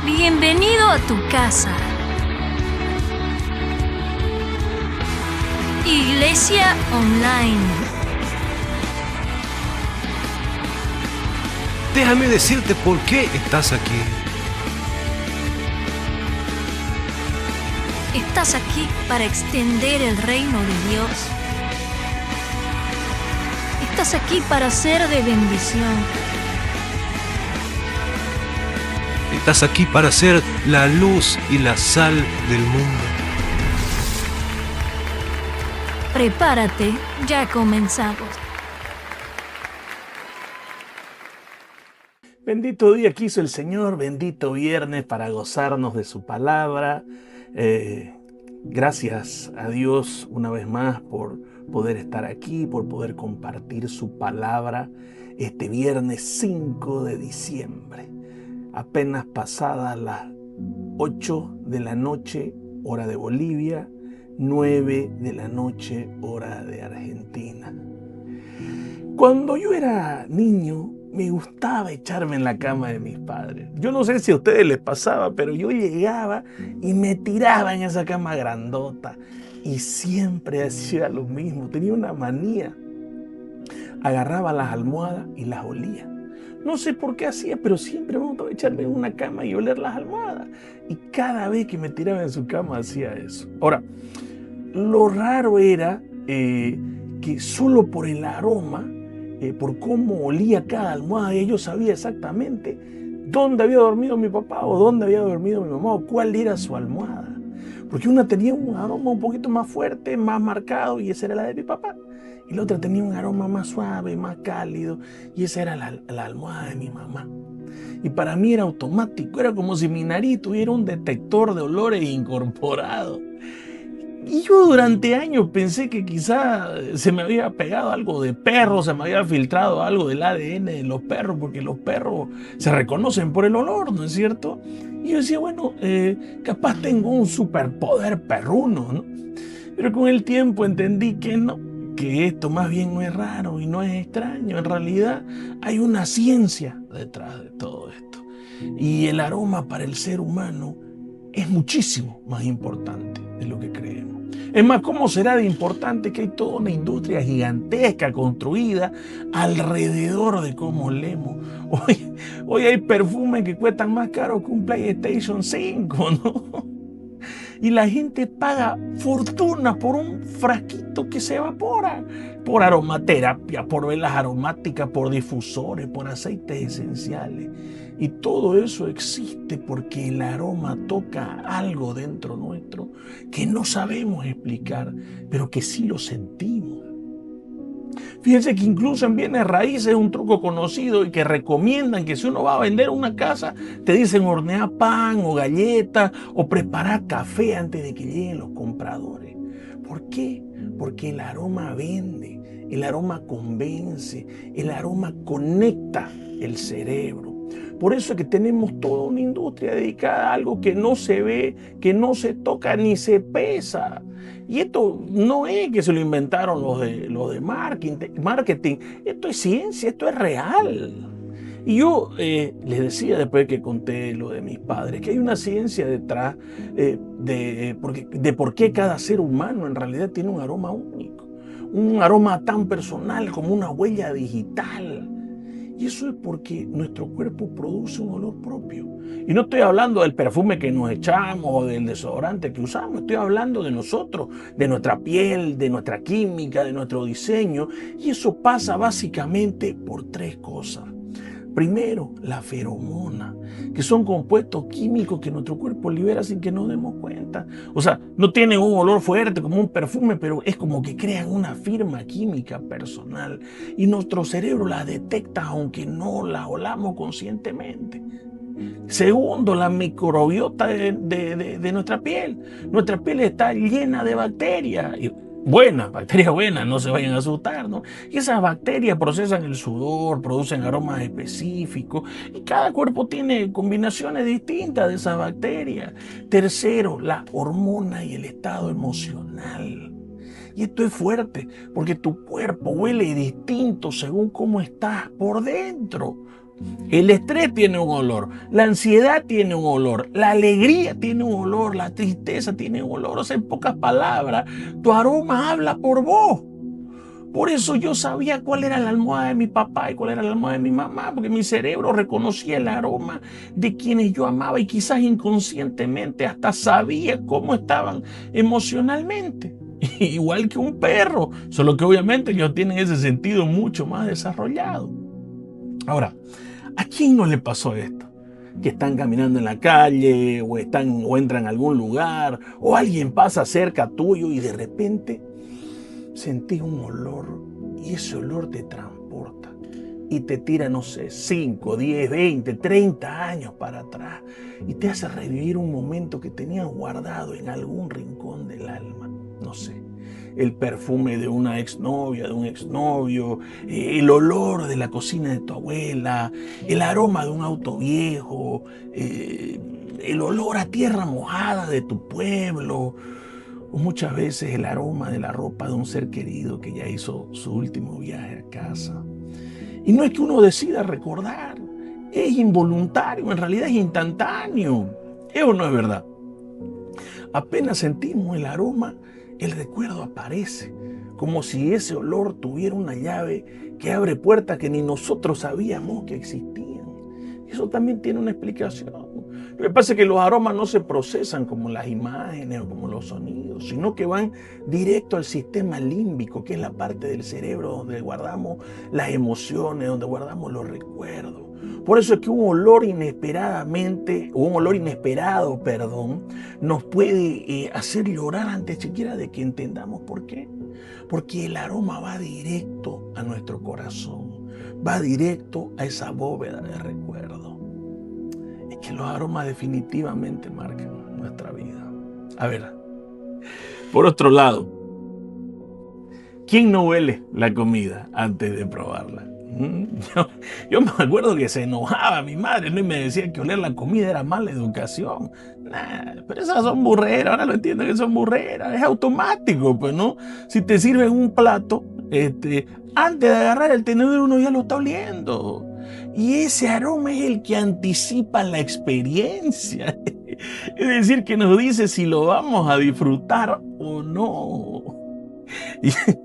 Bienvenido a tu casa. Iglesia Online. Déjame decirte por qué estás aquí. Estás aquí para extender el reino de Dios. Estás aquí para ser de bendición. Estás aquí para ser la luz y la sal del mundo. Prepárate, ya comenzamos. Bendito día que hizo el Señor, bendito viernes para gozarnos de su palabra. Gracias a Dios una vez más por poder estar aquí, por poder compartir su palabra este viernes 5 de diciembre. Apenas pasadas las 8 de la noche, hora de Bolivia, 9 de la noche, hora de Argentina. Cuando yo era niño, me gustaba echarme en la cama de mis padres. Yo no sé si a ustedes les pasaba, pero yo llegaba y me tiraba en esa cama grandota y siempre hacía lo mismo. Tenía una manía. Agarraba las almohadas y las olía. No sé por qué hacía, pero siempre me gustaba echarme en una cama y oler las almohadas. Y cada vez que me tiraba en su cama hacía eso. Ahora, lo raro era que solo por el aroma, por cómo olía cada almohada, yo sabía exactamente dónde había dormido mi papá o dónde había dormido mi mamá o cuál era su almohada. Porque una tenía un aroma un poquito más fuerte, más marcado, y esa era la de mi papá. Y la otra tenía un aroma más suave, más cálido, y esa era la almohada de mi mamá. Y para mí era automático, era como si mi nariz tuviera un detector de olores incorporado. Y yo durante años pensé que quizá se me había pegado algo de perro, se me había filtrado algo del ADN de los perros, porque los perros se reconocen por el olor, ¿no es cierto? Y yo decía, bueno, capaz tengo un superpoder perruno, ¿no? Pero con el tiempo entendí que no, que esto más bien no es raro y no es extraño. En realidad hay una ciencia detrás de todo esto. Y el aroma para el ser humano es muchísimo más importante de lo que creemos. Es más, ¿cómo será de importante que hay toda una industria gigantesca construida alrededor de cómo olemos? Hoy hay perfumes que cuestan más caro que un PlayStation 5, ¿no? Y la gente paga fortuna por un frasquito que se evapora, por aromaterapia, por velas aromáticas, por difusores, por aceites esenciales. Y todo eso existe porque el aroma toca algo dentro nuestro que no sabemos explicar, pero que sí lo sentimos. Fíjense que incluso en bienes raíces es un truco conocido y que recomiendan que si uno va a vender una casa, te dicen hornear pan o galletas o preparar café antes de que lleguen los compradores. ¿Por qué? Porque el aroma vende, el aroma convence, el aroma conecta el cerebro. Por eso es que tenemos toda una industria dedicada a algo que no se ve, que no se toca ni se pesa. Y esto no es que se lo inventaron los de marketing. Esto es ciencia, esto es real. Y yo les decía después que conté lo de mis padres, que hay una ciencia detrás de por qué cada ser humano en realidad tiene un aroma único. Un aroma tan personal como una huella digital. Y eso es porque nuestro cuerpo produce un olor propio. Y no estoy hablando del perfume que nos echamos o del desodorante que usamos. Estoy hablando de nosotros, de nuestra piel, de nuestra química, de nuestro diseño. Y eso pasa básicamente por tres cosas. Primero, la feromona, que son compuestos químicos que nuestro cuerpo libera sin que nos demos cuenta. O sea, no tienen un olor fuerte como un perfume, pero es como que crean una firma química personal y nuestro cerebro la detecta aunque no la olamos conscientemente. Segundo, la microbiota de nuestra piel. Nuestra piel está llena de bacterias. Bacterias buenas, no se vayan a asustar, ¿no? Y esas bacterias procesan el sudor, producen aromas específicos y cada cuerpo tiene combinaciones distintas de esas bacterias. Tercero, la hormona y el estado emocional. Y esto es fuerte porque tu cuerpo huele distinto según cómo estás por dentro. El estrés tiene un olor, la ansiedad tiene un olor, la alegría tiene un olor, la tristeza tiene un olor. O sea, en pocas palabras, tu aroma habla por vos. Por eso yo sabía cuál era la almohada de mi papá y cuál era la almohada de mi mamá, porque mi cerebro reconocía el aroma de quienes yo amaba y quizás inconscientemente hasta sabía cómo estaban emocionalmente. Igual que un perro, solo que obviamente ellos tienen ese sentido mucho más desarrollado. Ahora, ¿a quién no le pasó esto? Que están caminando en la calle o entran a algún lugar o alguien pasa cerca tuyo y de repente sentís un olor y ese olor te transporta y te tira, no sé, 5, 10, 20, 30 años para atrás y te hace revivir un momento que tenías guardado en algún rincón del alma. No sé, el perfume de una exnovia, de un exnovio, el olor de la cocina de tu abuela, el aroma de un auto viejo, el olor a tierra mojada de tu pueblo, o muchas veces el aroma de la ropa de un ser querido que ya hizo su último viaje a casa. Y no es que uno decida recordar, es involuntario, en realidad es instantáneo. ¿Eso no es verdad? Apenas sentimos el aroma, el recuerdo aparece, como si ese olor tuviera una llave que abre puertas que ni nosotros sabíamos que existían. Eso también tiene una explicación. Lo que pasa es que los aromas no se procesan como las imágenes o como los sonidos, sino que van directo al sistema límbico, que es la parte del cerebro donde guardamos las emociones, donde guardamos los recuerdos. Por eso es que un olor inesperado, nos puede hacer llorar antes siquiera de que entendamos por qué. Porque el aroma va directo a nuestro corazón, va directo a esa bóveda de recuerdo. Es que los aromas definitivamente marcan nuestra vida. A ver, por otro lado, ¿quién no huele la comida antes de probarla? Yo me acuerdo que se enojaba mi madre, ¿no? Y me decía que oler la comida era mala educación. Nah, pero esas son burreras, ahora lo entiendo que son burreras, es automático, pues, ¿no? Si te sirven un plato, antes de agarrar el tenedor uno ya lo está oliendo. Y ese aroma es el que anticipa la experiencia. Es decir, que nos dice si lo vamos a disfrutar o no.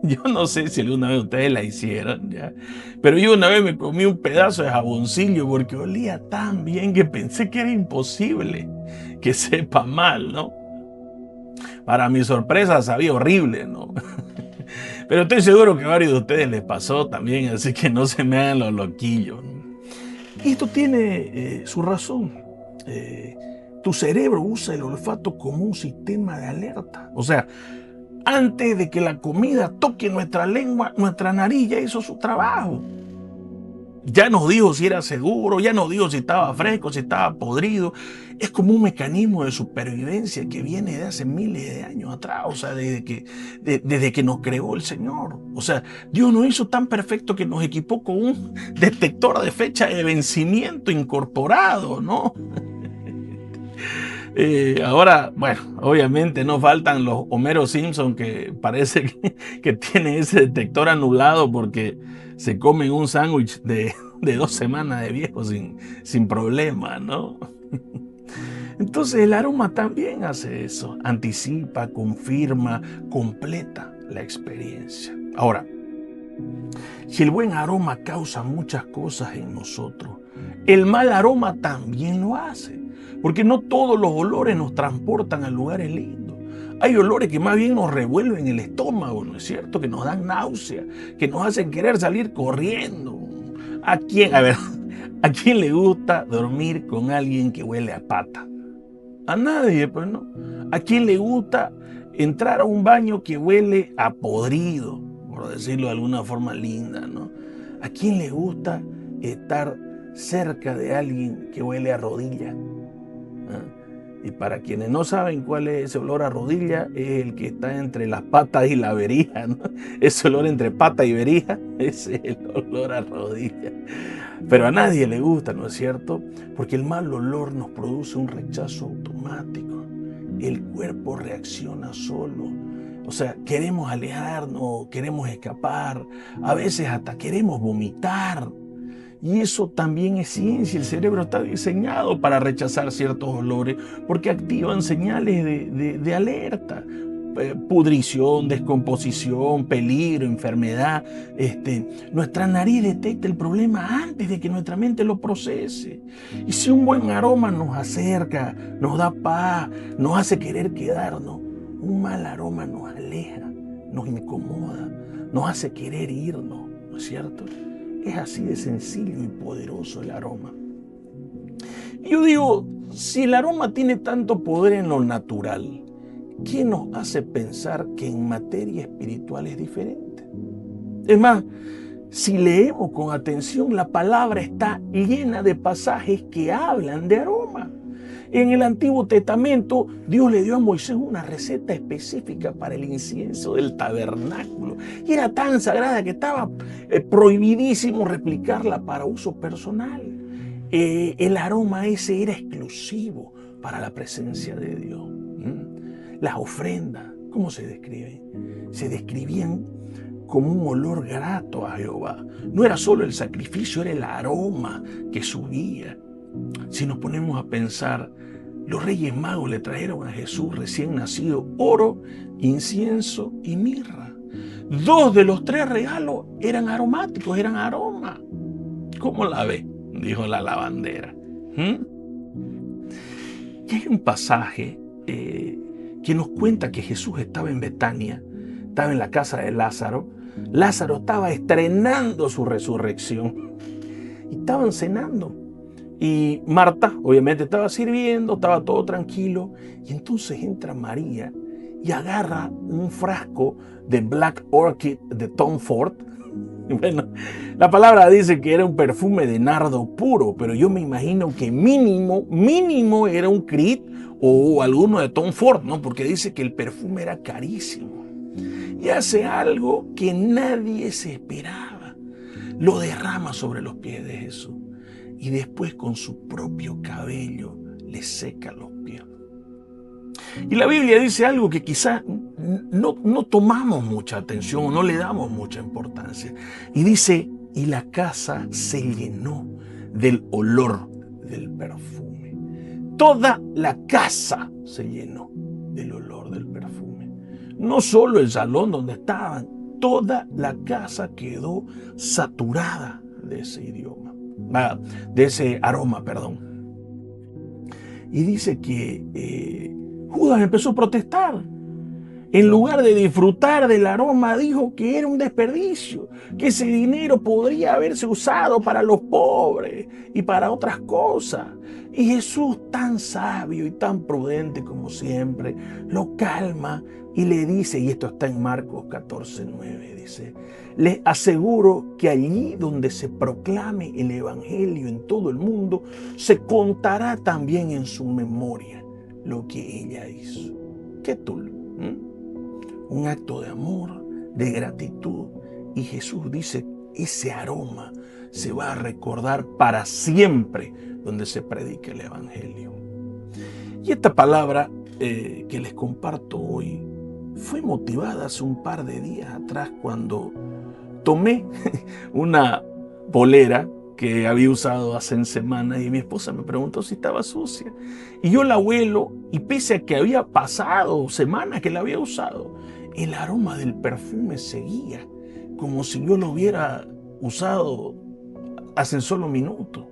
Yo no sé si alguna vez ustedes la hicieron, ¿ya? Pero yo una vez me comí un pedazo de jaboncillo porque olía tan bien que pensé que era imposible que sepa mal, ¿no? Para mi sorpresa sabía horrible, ¿no? Pero estoy seguro que a varios de ustedes les pasó también, así que no se me hagan los loquillos, ¿no? Y esto tiene su razón. Tu cerebro usa el olfato como un sistema de alerta. O sea, antes de que la comida toque nuestra lengua, nuestra nariz ya hizo su trabajo. Ya nos dijo si era seguro, ya nos dijo si estaba fresco, si estaba podrido. Es como un mecanismo de supervivencia que viene de hace miles de años atrás, o sea, desde que nos creó el Señor. O sea, Dios nos hizo tan perfecto que nos equipó con un detector de fecha de vencimiento incorporado, ¿no? Ahora, bueno, obviamente no faltan los Homero Simpson que parece que tienen ese detector anulado porque se comen un sándwich de 2 semanas de viejo sin problema, ¿no? Entonces el aroma también hace eso, anticipa, confirma, completa la experiencia. Ahora, si el buen aroma causa muchas cosas en nosotros, el mal aroma también lo hace. Porque no todos los olores nos transportan a lugares lindos. Hay olores que más bien nos revuelven el estómago, ¿no es cierto? Que nos dan náusea, que nos hacen querer salir corriendo. ¿A quién le gusta dormir con alguien que huele a pata? A nadie, pues no. ¿A quién le gusta entrar a un baño que huele a podrido, por decirlo de alguna forma linda, ¿no? ¿A quién le gusta estar cerca de alguien que huele a rodilla? Y para quienes no saben cuál es ese olor a rodilla, es el que está entre las patas y la berija, ¿no? Ese olor entre pata y berija, ese es el olor a rodilla. Pero a nadie le gusta, ¿no es cierto? Porque el mal olor nos produce un rechazo automático. El cuerpo reacciona solo. O sea, queremos alejarnos, queremos escapar, a veces hasta queremos vomitar. Y eso también es ciencia. El cerebro está diseñado para rechazar ciertos olores porque activan señales de alerta. Pudrición, descomposición, peligro, enfermedad. Nuestra nariz detecta el problema antes de que nuestra mente lo procese. Y si un buen aroma nos acerca, nos da paz, nos hace querer quedarnos, un mal aroma nos aleja, nos incomoda, nos hace querer irnos, ¿no es cierto? Es así de sencillo y poderoso el aroma. Y yo digo, si el aroma tiene tanto poder en lo natural, ¿qué nos hace pensar que en materia espiritual es diferente? Es más, si leemos con atención, la palabra está llena de pasajes que hablan de aroma. En el Antiguo Testamento, Dios le dio a Moisés una receta específica para el incienso del tabernáculo. Y era tan sagrada que estaba prohibidísimo replicarla para uso personal. El aroma ese era exclusivo para la presencia de Dios. Las ofrendas, ¿cómo se describen? Se describían como un olor grato a Jehová. No era solo el sacrificio, era el aroma que subía. Si nos ponemos a pensar, los Reyes Magos le trajeron a Jesús recién nacido oro, incienso y mirra. 2 de los 3 regalos eran aromáticos, eran aroma. ¿Cómo la ve?, dijo la lavandera. Y hay un pasaje que nos cuenta que Jesús estaba en Betania, estaba en la casa de Lázaro. Lázaro estaba estrenando su resurrección y estaban cenando. Y Marta, obviamente, estaba sirviendo, estaba todo tranquilo. Y entonces entra María y agarra un frasco de Black Orchid de Tom Ford. Bueno, la palabra dice que era un perfume de nardo puro, pero yo me imagino que mínimo era un Creed o alguno de Tom Ford, ¿no? Porque dice que el perfume era carísimo. Y hace algo que nadie se esperaba. Lo derrama sobre los pies de Jesús. Y después con su propio cabello le seca los pies. Y la Biblia dice algo que quizás no tomamos mucha atención o no le damos mucha importancia. Y dice, y la casa se llenó del olor del perfume. Toda la casa se llenó del olor del perfume. No solo el salón donde estaban, toda la casa quedó saturada de ese idioma. De ese aroma, perdón. Y dice que Judas empezó a protestar. En lugar de disfrutar del aroma, dijo que era un desperdicio, que ese dinero podría haberse usado para los pobres y para otras cosas. Y Jesús, tan sabio y tan prudente como siempre, lo calma y le dice, y esto está en Marcos 14:9, dice, les aseguro que allí donde se proclame el evangelio en todo el mundo, se contará también en su memoria lo que ella hizo. ¿Qué tú? Un acto de amor, de gratitud. Y Jesús dice, ese aroma se va a recordar para siempre donde se predique el evangelio. Y esta palabra que les comparto hoy fue motivada hace un par de días atrás cuando tomé una polera que había usado hace semanas y mi esposa me preguntó si estaba sucia. Y yo la huelo y pese a que había pasado semanas que la había usado, el aroma del perfume seguía como si yo lo hubiera usado hace solo minutos.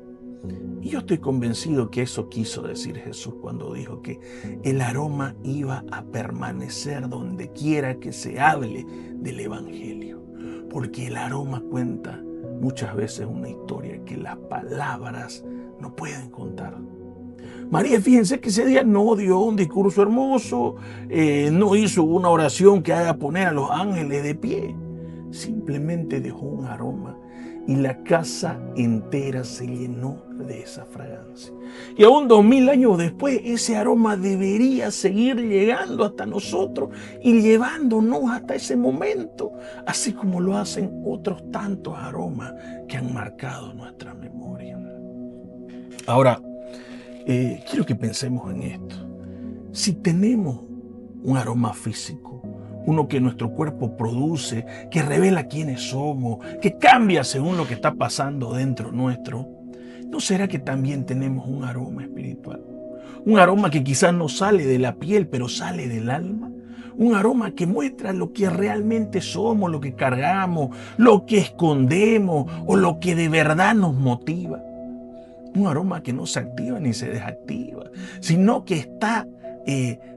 Y yo estoy convencido que eso quiso decir Jesús cuando dijo que el aroma iba a permanecer donde quiera que se hable del evangelio. Porque el aroma cuenta muchas veces una historia que las palabras no pueden contar. María, fíjense que ese día no dio un discurso hermoso, no hizo una oración que haga poner a los ángeles de pie. Simplemente dejó un aroma y la casa entera se llenó de esa fragancia. Y aún 2000 años después, ese aroma debería seguir llegando hasta nosotros y llevándonos hasta ese momento, así como lo hacen otros tantos aromas que han marcado nuestra memoria. Ahora, quiero que pensemos en esto. Si tenemos un aroma físico, uno que nuestro cuerpo produce, que revela quiénes somos, que cambia según lo que está pasando dentro nuestro, ¿no será que también tenemos un aroma espiritual? Un aroma que quizás no sale de la piel, pero sale del alma. Un aroma que muestra lo que realmente somos, lo que cargamos, lo que escondemos o lo que de verdad nos motiva. Un aroma que no se activa ni se desactiva, sino que está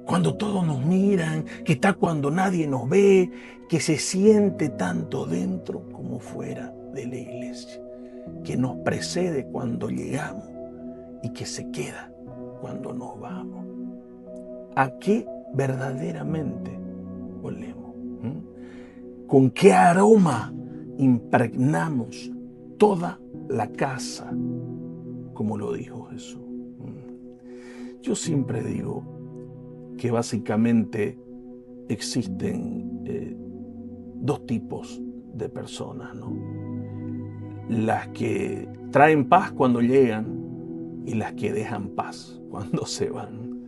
cuando todos nos miran, que está cuando nadie nos ve, que se siente tanto dentro como fuera de la iglesia, que nos precede cuando llegamos y que se queda cuando nos vamos. ¿A qué verdaderamente olemos? ¿Con qué aroma impregnamos toda la casa, como lo dijo Jesús? Yo siempre digo que básicamente existen dos tipos de personas, ¿no? Las que traen paz cuando llegan y las que dejan paz cuando se van.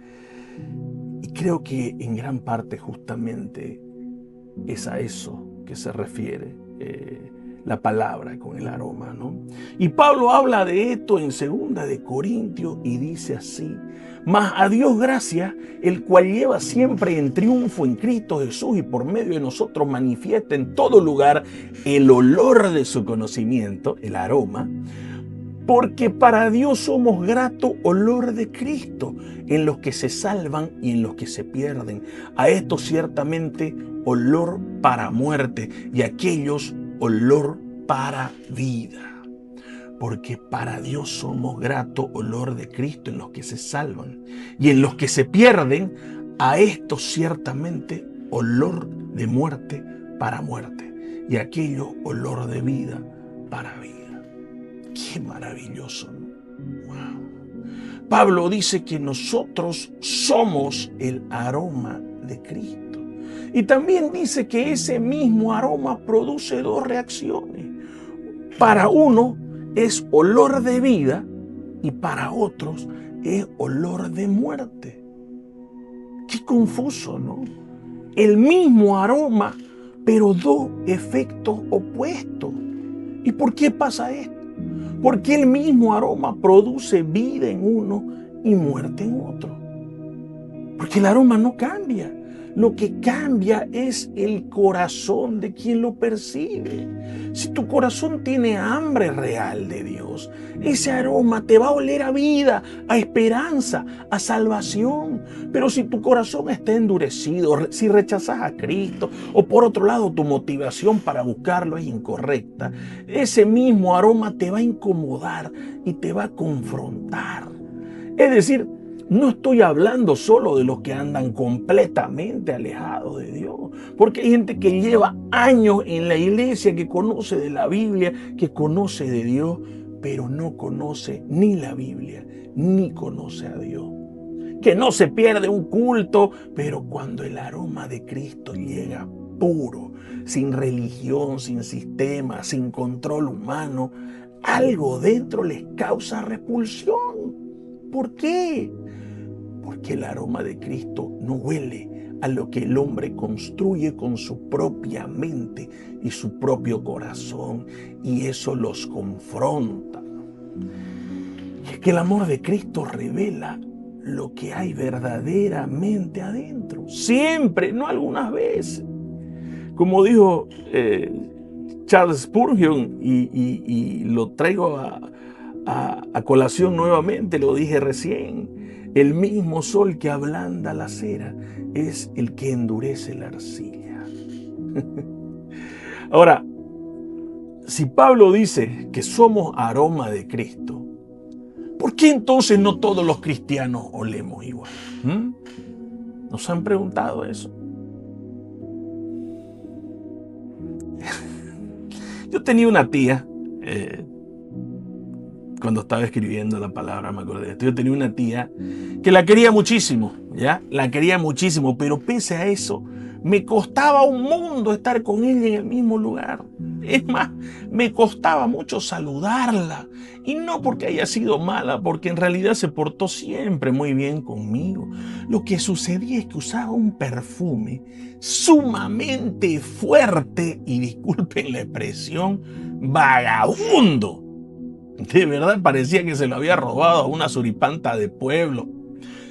Y creo que en gran parte justamente es a eso que se refiere la palabra con el aroma, ¿no? Y Pablo habla de esto en 2 de Corintios y dice así: mas a Dios gracias, el cual lleva siempre en triunfo en Cristo Jesús y por medio de nosotros manifiesta en todo lugar el olor de su conocimiento, el aroma, porque para Dios somos grato olor de Cristo en los que se salvan y en los que se pierden. A esto ciertamente olor para muerte y a aquellos olor para vida. Porque para Dios somos grato olor de Cristo en los que se salvan y en los que se pierden. A esto ciertamente olor de muerte para muerte y a aquello olor de vida para vida. Qué maravilloso, ¿no? Wow. Pablo dice que nosotros somos el aroma de Cristo. Y también dice que ese mismo aroma produce dos reacciones. Para uno es olor de vida y para otros es olor de muerte. Qué confuso, ¿no? El mismo aroma, pero dos efectos opuestos. ¿Y por qué pasa esto? Porque el mismo aroma produce vida en uno y muerte en otro. Porque el aroma no cambia. Lo que cambia es el corazón de quien lo percibe. Si tu corazón tiene hambre real de Dios, ese aroma te va a oler a vida, a esperanza, a salvación. Pero si tu corazón está endurecido, si rechazas a Cristo o por otro lado tu motivación para buscarlo es incorrecta, ese mismo aroma te va a incomodar y te va a confrontar. Es decir, no estoy hablando solo de los que andan completamente alejados de Dios, porque hay gente que lleva años en la iglesia, que conoce de la Biblia, que conoce de Dios, pero no conoce ni la Biblia, ni conoce a Dios. Que no se pierde un culto, pero cuando el aroma de Cristo llega puro, sin religión, sin sistema, sin control humano, algo dentro les causa repulsión. ¿Por qué? Porque el aroma de Cristo no huele a lo que el hombre construye con su propia mente y su propio corazón, y eso los confronta. Y es que el amor de Cristo revela lo que hay verdaderamente adentro, siempre, no algunas veces. Como dijo Charles Spurgeon, y lo traigo a colación nuevamente, lo dije recién: el mismo sol que ablanda la cera es el que endurece la arcilla. Ahora, si Pablo dice que somos aroma de Cristo, ¿por qué entonces no todos los cristianos olemos igual? ¿Nos han preguntado eso? Yo tenía una tía, cuando estaba escribiendo la palabra me acordé de esto. Yo tenía una tía que la quería muchísimo, ¿ya? La quería muchísimo, pero pese a eso, me costaba un mundo estar con ella en el mismo lugar. Es más, me costaba mucho saludarla. Y no porque haya sido mala, porque en realidad se portó siempre muy bien conmigo. Lo que sucedía es que usaba un perfume sumamente fuerte, y disculpen la expresión, vagabundo. De verdad parecía que se lo había robado a una suripanta de pueblo,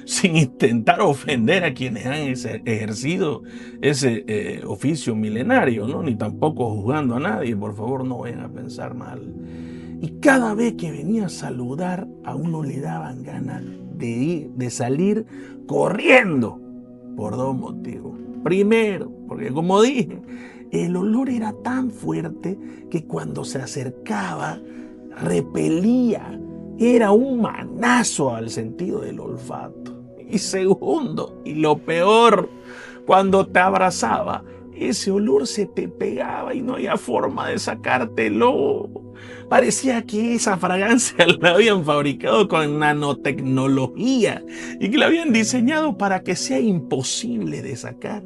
sin intentar ofender a quienes han ejercido ese oficio milenario, ¿no? Ni tampoco juzgando a nadie, por favor no vayan a pensar mal. Y cada vez que venía a saludar, a uno le daban ganas de salir corriendo por dos motivos. Primero, porque como dije, el olor era tan fuerte que cuando se acercaba, repelía. Era un manazo al sentido del olfato. Y segundo, y lo peor, cuando te abrazaba, ese olor se te pegaba y no había forma de sacártelo. Parecía que esa fragancia la habían fabricado con nanotecnología y que la habían diseñado para que sea imposible de sacar.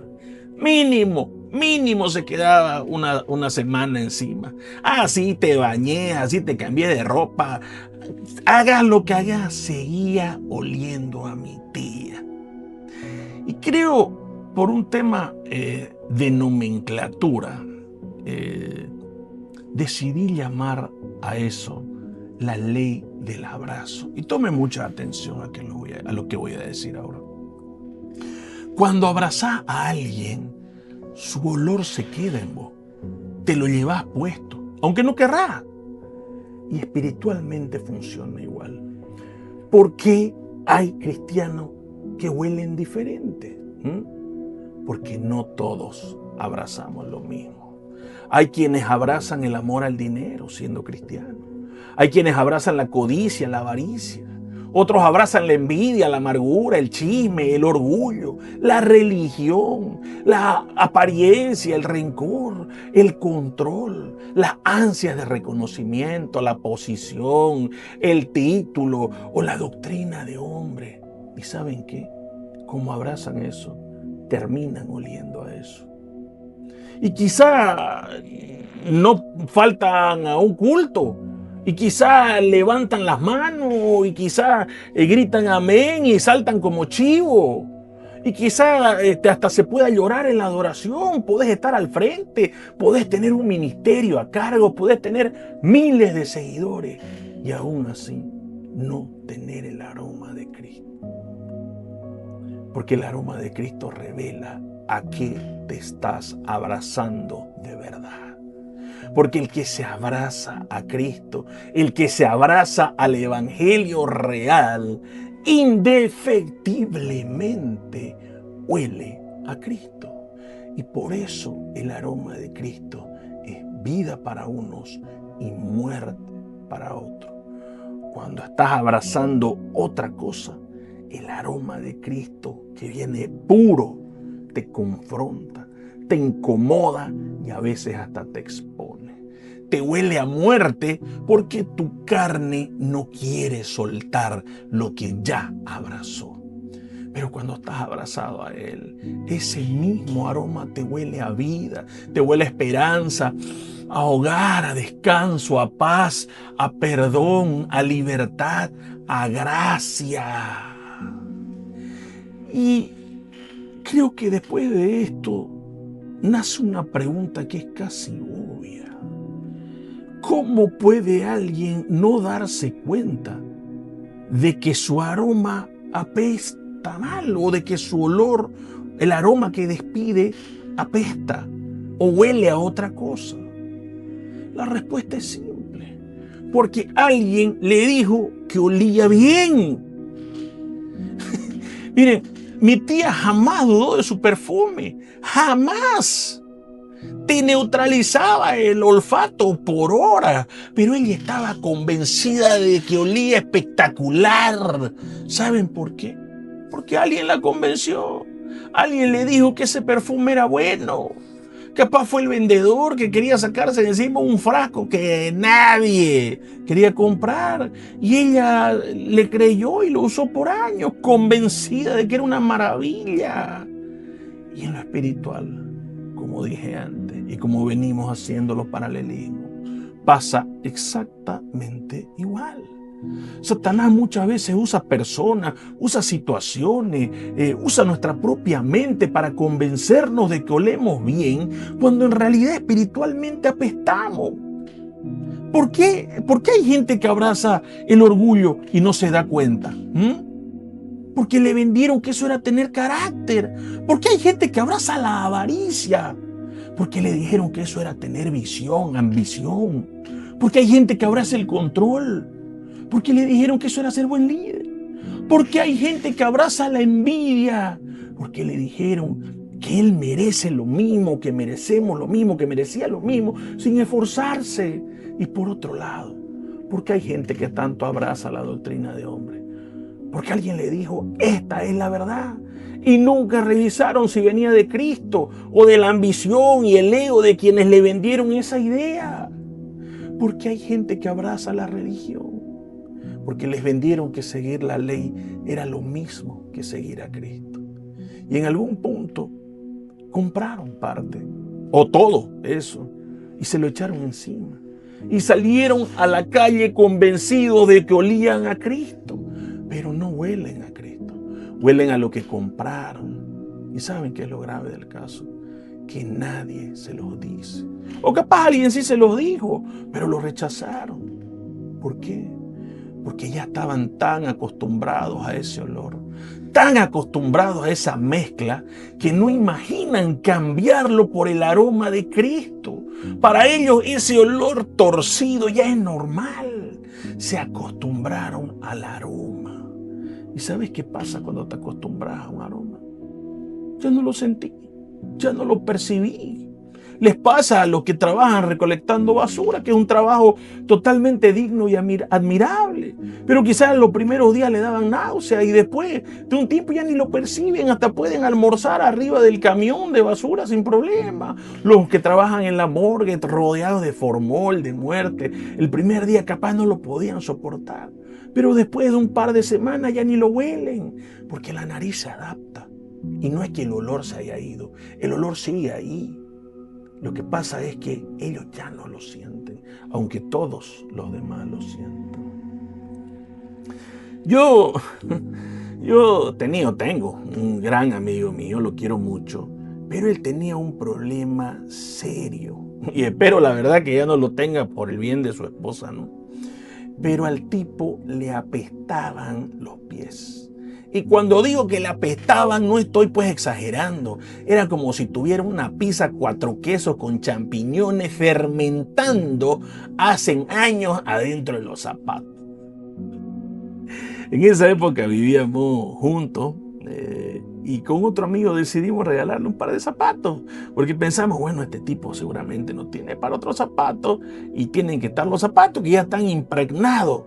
Mínimo se quedaba una semana encima. Así te bañé, así te cambié de ropa. Hagas lo que hagas, seguía oliendo a mi tía. Y creo, por un tema de nomenclatura, decidí llamar a eso la ley del abrazo. Y tome mucha atención a lo que voy a decir ahora. Cuando abrazás a alguien, su olor se queda en vos. Te lo llevas puesto, aunque no querrás. Y espiritualmente funciona igual. ¿Por qué hay cristianos que huelen diferente? Porque no todos abrazamos lo mismo. Hay quienes abrazan el amor al dinero siendo cristianos. Hay quienes abrazan la codicia, la avaricia. Otros abrazan la envidia, la amargura, el chisme, el orgullo, la religión, la apariencia, el rencor, el control, las ansias de reconocimiento, la posición, el título o la doctrina de hombre. ¿Y saben qué? Como abrazan eso, terminan oliendo a eso. Y quizá no faltan a un culto. Y quizá levantan las manos, y quizá gritan amén y saltan como chivo. Y quizá hasta se pueda llorar en la adoración. Podés estar al frente, podés tener un ministerio a cargo, podés tener miles de seguidores y aún así no tener el aroma de Cristo. Porque el aroma de Cristo revela a qué te estás abrazando de verdad. Porque el que se abraza a Cristo, el que se abraza al Evangelio real, indefectiblemente huele a Cristo. Y por eso el aroma de Cristo es vida para unos y muerte para otros. Cuando estás abrazando otra cosa, el aroma de Cristo que viene puro te confronta, te incomoda y a veces hasta te expone. Te huele a muerte porque tu carne no quiere soltar lo que ya abrazó. Pero cuando estás abrazado a Él, ese mismo aroma te huele a vida, te huele a esperanza, a hogar, a descanso, a paz, a perdón, a libertad, a gracia. Y creo que después de esto nace una pregunta que es casi obvia. ¿Cómo puede alguien no darse cuenta de que su aroma apesta mal o de que su olor, el aroma que despide, apesta o huele a otra cosa? La respuesta es simple. Porque alguien le dijo que olía bien. Miren, mi tía jamás dudó de su perfume. Jamás. Te neutralizaba el olfato por horas, pero ella estaba convencida de que olía espectacular. ¿Saben por qué? Porque alguien la convenció. Alguien le dijo que ese perfume era bueno. Capaz fue el vendedor que quería sacarse de encima un frasco que nadie quería comprar. Y ella le creyó y lo usó por años, convencida de que era una maravilla. Y en lo espiritual, como dije antes, Y como venimos haciendo los paralelismos, pasa exactamente igual. Satanás muchas veces usa personas, usa situaciones, usa nuestra propia mente para convencernos de que olemos bien, cuando en realidad espiritualmente apestamos. ¿Por qué? ¿Por qué hay gente que abraza el orgullo y no se da cuenta? Porque le vendieron que eso era tener carácter. ¿Por qué hay gente que abraza la avaricia? Porque le dijeron que eso era tener visión, ambición. Porque hay gente que abraza el control. Porque le dijeron que eso era ser buen líder. Porque hay gente que abraza la envidia. Porque le dijeron que él merece lo mismo, que merecemos lo mismo, que merecía lo mismo, sin esforzarse. Y por otro lado, porque hay gente que tanto abraza la doctrina de hombre. Porque alguien le dijo, esta es la verdad. Y nunca revisaron si venía de Cristo o de la ambición y el ego de quienes le vendieron esa idea. Porque hay gente que abraza la religión. Porque les vendieron que seguir la ley era lo mismo que seguir a Cristo. Y en algún punto compraron parte, o todo eso, y se lo echaron encima. Y salieron a la calle convencidos de que olían a Cristo, pero no huelen a Cristo, huelen a lo que compraron. ¿Y saben qué es lo grave del caso? Que nadie se los dice. O capaz alguien sí se los dijo, pero lo rechazaron. ¿Por qué? Porque ya estaban tan acostumbrados a ese olor, tan acostumbrados a esa mezcla, que no imaginan cambiarlo por el aroma de Cristo. Para ellos ese olor torcido ya es normal. Se acostumbraron al aroma. ¿Y sabes qué pasa cuando te acostumbras a un aroma? Ya no lo sentí, ya no lo percibí. Les pasa a los que trabajan recolectando basura, que es un trabajo totalmente digno y admirable. Pero quizás los primeros días le daban náusea y después de un tiempo ya ni lo perciben, hasta pueden almorzar arriba del camión de basura sin problema. Los que trabajan en la morgue rodeados de formol, de muerte, el primer día capaz no lo podían soportar. Pero después de un par de semanas ya ni lo huelen, porque la nariz se adapta. Y no es que el olor se haya ido, el olor sigue ahí. Lo que pasa es que ellos ya no lo sienten, aunque todos los demás lo sienten. Yo tengo un gran amigo mío, lo quiero mucho, pero él tenía un problema serio. Y espero la verdad que ya no lo tenga por el bien de su esposa, ¿no? Pero al tipo le apestaban los pies. Y cuando digo que le apestaban, no estoy pues exagerando. Era como si tuviera una pizza 4 quesos con champiñones fermentando hace años adentro de los zapatos. En esa época vivíamos juntos y con otro amigo decidimos regalarle un par de zapatos. Porque pensamos, bueno, este tipo seguramente no tiene para otros zapatos y tienen que estar los zapatos que ya están impregnados.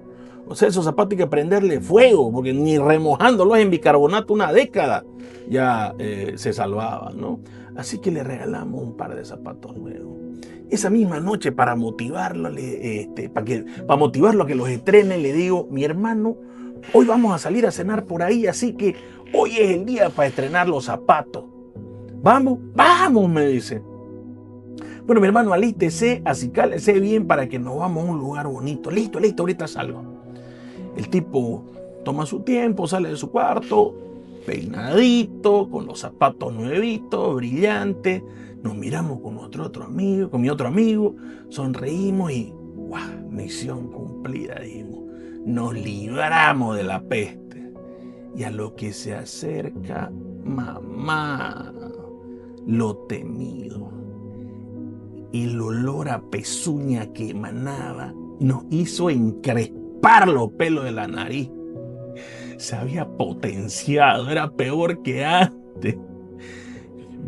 O sea, esos zapatos hay que prenderle fuego, porque ni remojándolos en bicarbonato una década ya se salvaban, ¿no? Así que le regalamos un par de zapatos nuevos. Esa misma noche, para motivarlo, para motivarlo a que los estrene, le digo, mi hermano, hoy vamos a salir a cenar por ahí, así que hoy es el día para estrenar los zapatos. ¿Vamos? ¡Vamos!, me dice. Bueno, mi hermano, alístese, acicálese bien para que nos vamos a un lugar bonito. Listo, ahorita salgo. El tipo toma su tiempo, sale de su cuarto, peinadito, con los zapatos nuevitos, brillantes. Nos miramos con mi otro amigo, sonreímos y ¡guau! Misión cumplida, dijimos. Nos libramos de la peste. Y a lo que se acerca, mamá, lo temido. El olor a pezuña que emanaba nos hizo encrespar los pelos de la nariz. Se había potenciado, era peor que antes.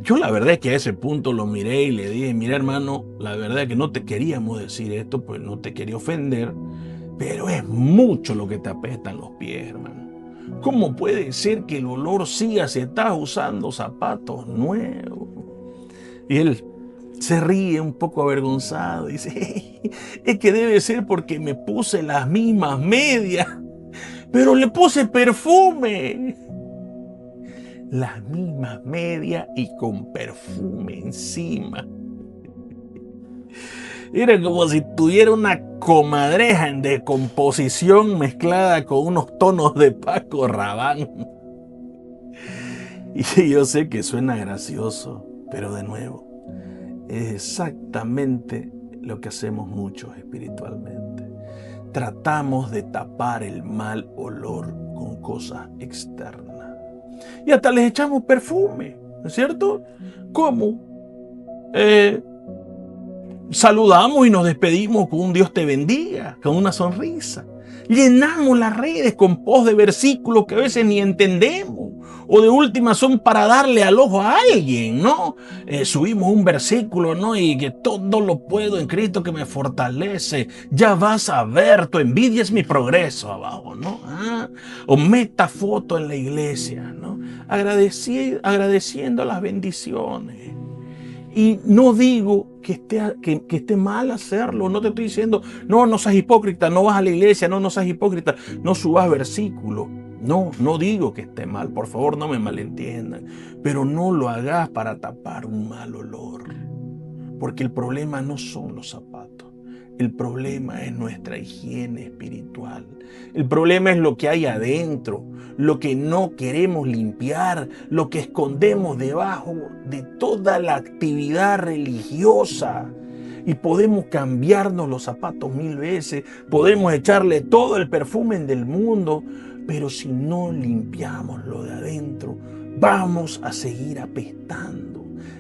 Yo la verdad es que a ese punto lo miré y le dije, mira hermano, la verdad es que no te queríamos decir esto, pues no te quería ofender, pero es mucho lo que te apestan los pies, hermano. ¿Cómo puede ser que el olor siga si estás usando zapatos nuevos? Y él se ríe un poco avergonzado y dice, es que debe ser porque me puse las mismas medias, pero le puse perfume. Las mismas medias y con perfume encima. Era como si tuviera una comadreja en descomposición mezclada con unos tonos de Paco Rabanne. Y yo sé que suena gracioso, pero de nuevo, es exactamente lo que hacemos muchos espiritualmente. Tratamos de tapar el mal olor con cosas externas. Y hasta les echamos perfume, ¿no es cierto? ¿Cómo? Saludamos y nos despedimos con un Dios te bendiga, con una sonrisa. Llenamos las redes con posts de versículos que a veces ni entendemos. O de última son para darle al ojo a alguien, ¿no? Subimos un versículo, ¿no? Y que todo lo puedo en Cristo que me fortalece. Ya vas a ver, tu envidia es mi progreso abajo, ¿no? O meta foto en la iglesia, ¿no? Agradeciendo las bendiciones. Y no digo que esté mal hacerlo, no te estoy diciendo, no seas hipócrita, no vas a la iglesia, no seas hipócrita, no subas versículos. No digo que esté mal, por favor no me malentiendan, pero no lo hagas para tapar un mal olor, porque el problema no son los zapatos. El problema es nuestra higiene espiritual. El problema es lo que hay adentro, lo que no queremos limpiar, lo que escondemos debajo de toda la actividad religiosa. Y podemos cambiarnos los zapatos 1000 veces, podemos echarle todo el perfume del mundo, pero si no limpiamos lo de adentro, vamos a seguir apestando.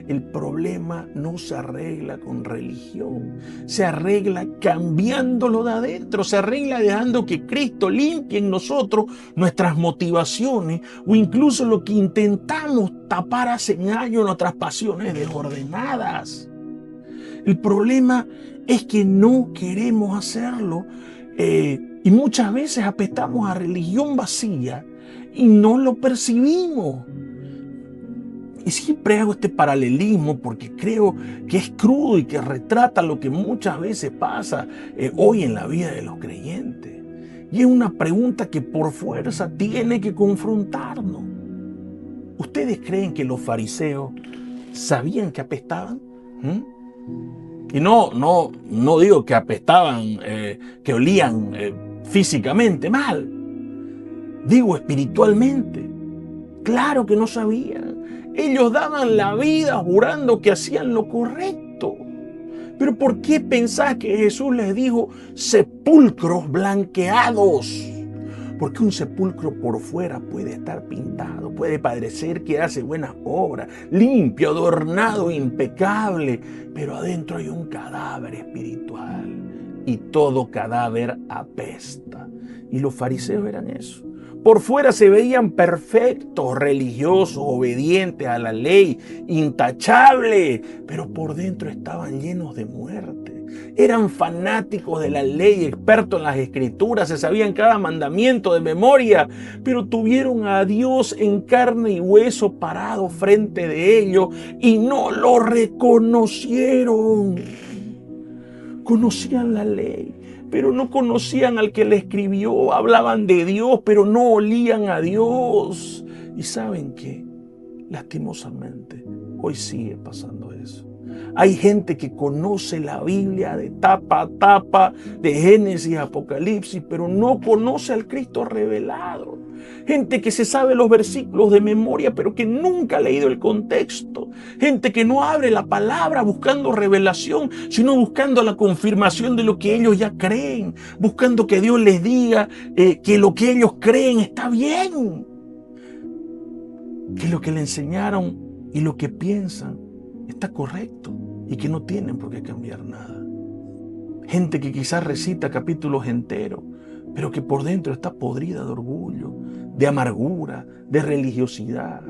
El problema no se arregla con religión, se arregla cambiándolo de adentro, se arregla dejando que Cristo limpie en nosotros nuestras motivaciones o incluso lo que intentamos tapar hace años, nuestras pasiones desordenadas. El problema es que no queremos hacerlo y muchas veces apestamos a religión vacía y no lo percibimos. Y siempre hago este paralelismo porque creo que es crudo y que retrata lo que muchas veces pasa hoy en la vida de los creyentes. Y es una pregunta que por fuerza tiene que confrontarnos. ¿Ustedes creen que los fariseos sabían que apestaban? Y no digo que apestaban, que olían físicamente mal. Digo espiritualmente. Claro que no sabían. Ellos daban la vida jurando que hacían lo correcto. Pero ¿por qué pensás que Jesús les dijo sepulcros blanqueados? Porque un sepulcro por fuera puede estar pintado, puede parecer que hace buenas obras, limpio, adornado, impecable, pero adentro hay un cadáver espiritual y todo cadáver apesta. Y los fariseos eran eso. Por fuera se veían perfectos, religiosos, obedientes a la ley, intachables, pero por dentro estaban llenos de muerte. Eran fanáticos de la ley, expertos en las escrituras, se sabían cada mandamiento de memoria, pero tuvieron a Dios en carne y hueso parado frente de ellos y no lo reconocieron. Conocían la ley, pero no conocían al que le escribió, hablaban de Dios, pero no olían a Dios. ¿Y saben qué? Lastimosamente, hoy sigue pasando eso. Hay gente que conoce la Biblia de tapa a tapa, de Génesis a Apocalipsis, pero no conoce al Cristo revelado. Gente que se sabe los versículos de memoria, pero que nunca ha leído el contexto. Gente que no abre la palabra buscando revelación, sino buscando la confirmación de lo que ellos ya creen. Buscando que Dios les diga que lo que ellos creen está bien. Que lo que le enseñaron y lo que piensan está correcto y que no tienen por qué cambiar nada. Gente que quizás recita capítulos enteros, pero que por dentro está podrida de orgullo, de amargura, de religiosidad.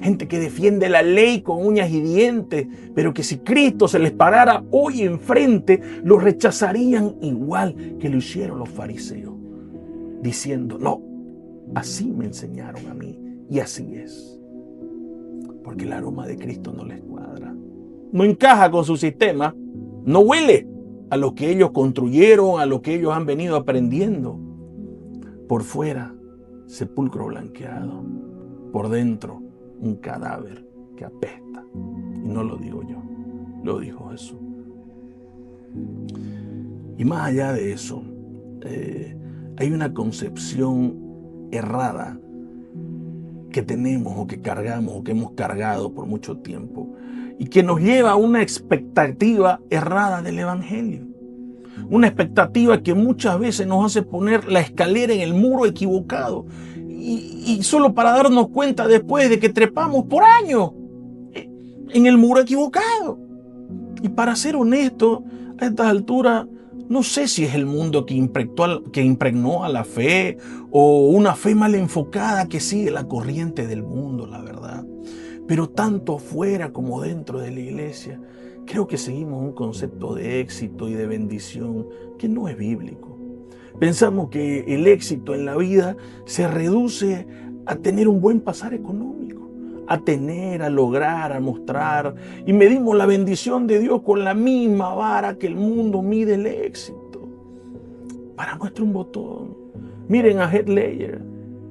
Gente que defiende la ley con uñas y dientes, pero que si Cristo se les parara hoy enfrente, lo rechazarían igual que lo hicieron los fariseos, diciendo, no, así me enseñaron a mí y así es. Porque el aroma de Cristo no les cuadra. No encaja con su sistema, no huele a lo que ellos construyeron, a lo que ellos han venido aprendiendo. Por fuera, sepulcro blanqueado. Por dentro, un cadáver que apesta. Y no lo digo yo, lo dijo Jesús. Y más allá de eso, hay una concepción errada que tenemos o que cargamos o que hemos cargado por mucho tiempo y que nos lleva a una expectativa errada del Evangelio. Una expectativa que muchas veces nos hace poner la escalera en el muro equivocado y solo para darnos cuenta después de que trepamos por años en el muro equivocado. Y para ser honesto, a estas alturas, no sé si es el mundo que impregnó a la fe o una fe mal enfocada que sigue la corriente del mundo, la verdad. Pero tanto fuera como dentro de la iglesia, creo que seguimos un concepto de éxito y de bendición que no es bíblico. Pensamos que el éxito en la vida se reduce a tener un buen pasar económico, a tener, a lograr, a mostrar. Y medimos la bendición de Dios con la misma vara que el mundo mide el éxito. Para muestra un botón. Miren a Heath Ledger.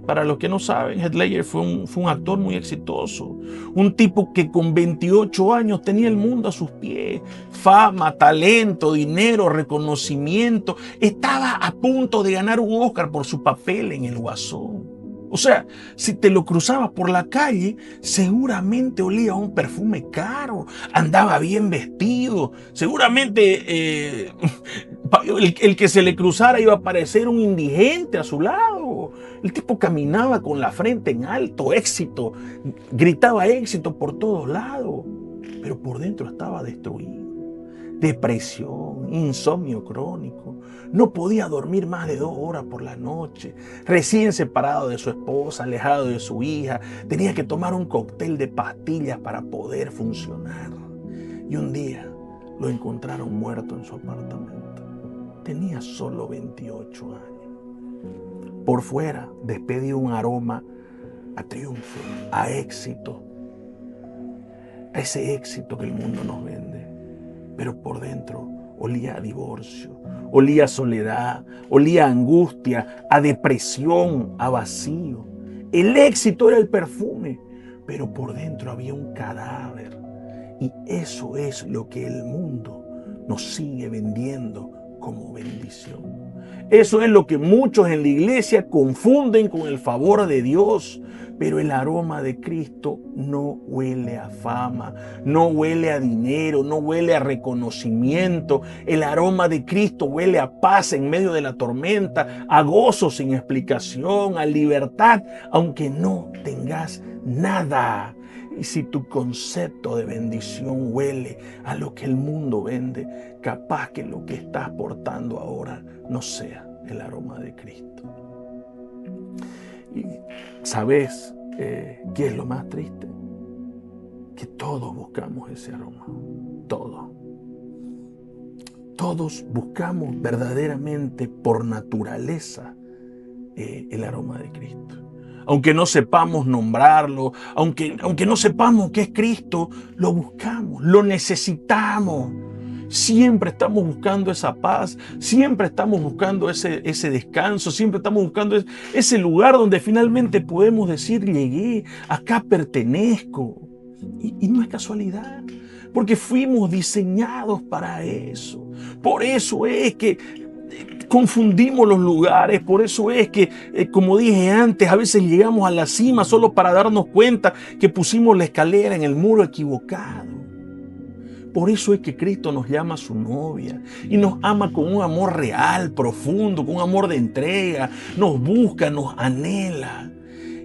Para los que no saben, Heath Ledger fue un actor muy exitoso. Un tipo que con 28 años tenía el mundo a sus pies. Fama, talento, dinero, reconocimiento. Estaba a punto de ganar un Oscar por su papel en El Guasón. O sea, si te lo cruzabas por la calle, seguramente olía a un perfume caro, andaba bien vestido, seguramente el que se le cruzara iba a parecer un indigente a su lado. El tipo caminaba con la frente en alto, éxito, gritaba éxito por todos lados, pero por dentro estaba destruido. Depresión, insomnio crónico, no podía dormir más de 2 horas por la noche, recién separado de su esposa, alejado de su hija, tenía que tomar un cóctel de pastillas para poder funcionar. Y un día lo encontraron muerto en su apartamento. Tenía solo 28 años. Por fuera despedía un aroma a triunfo, a éxito, a ese éxito que el mundo nos vende. Pero por dentro olía a divorcio, olía a soledad, olía a angustia, a depresión, a vacío. El éxito era el perfume, pero por dentro había un cadáver. Y eso es lo que el mundo nos sigue vendiendo como bendición. Eso es lo que muchos en la iglesia confunden con el favor de Dios. Pero el aroma de Cristo no huele a fama, no huele a dinero, no huele a reconocimiento. El aroma de Cristo huele a paz en medio de la tormenta, a gozo sin explicación, a libertad, aunque no tengas nada. Y si tu concepto de bendición huele a lo que el mundo vende, capaz que lo que estás portando ahora no sea el aroma de Cristo. Y ¿sabes qué es lo más triste? Que todos buscamos ese aroma. Todos. Todos buscamos verdaderamente por naturaleza el aroma de Cristo. Aunque no sepamos nombrarlo, aunque no sepamos qué es Cristo, lo buscamos, lo necesitamos. Siempre estamos buscando esa paz, siempre estamos buscando ese descanso, siempre estamos buscando ese lugar donde finalmente podemos decir, llegué, acá pertenezco. Y no es casualidad, porque fuimos diseñados para eso. Por eso es que confundimos los lugares, por eso es que, como dije antes, a veces llegamos a la cima solo para darnos cuenta que pusimos la escalera en el muro equivocado. Por eso es que Cristo nos llama a su novia y nos ama con un amor real, profundo, con un amor de entrega. Nos busca, nos anhela.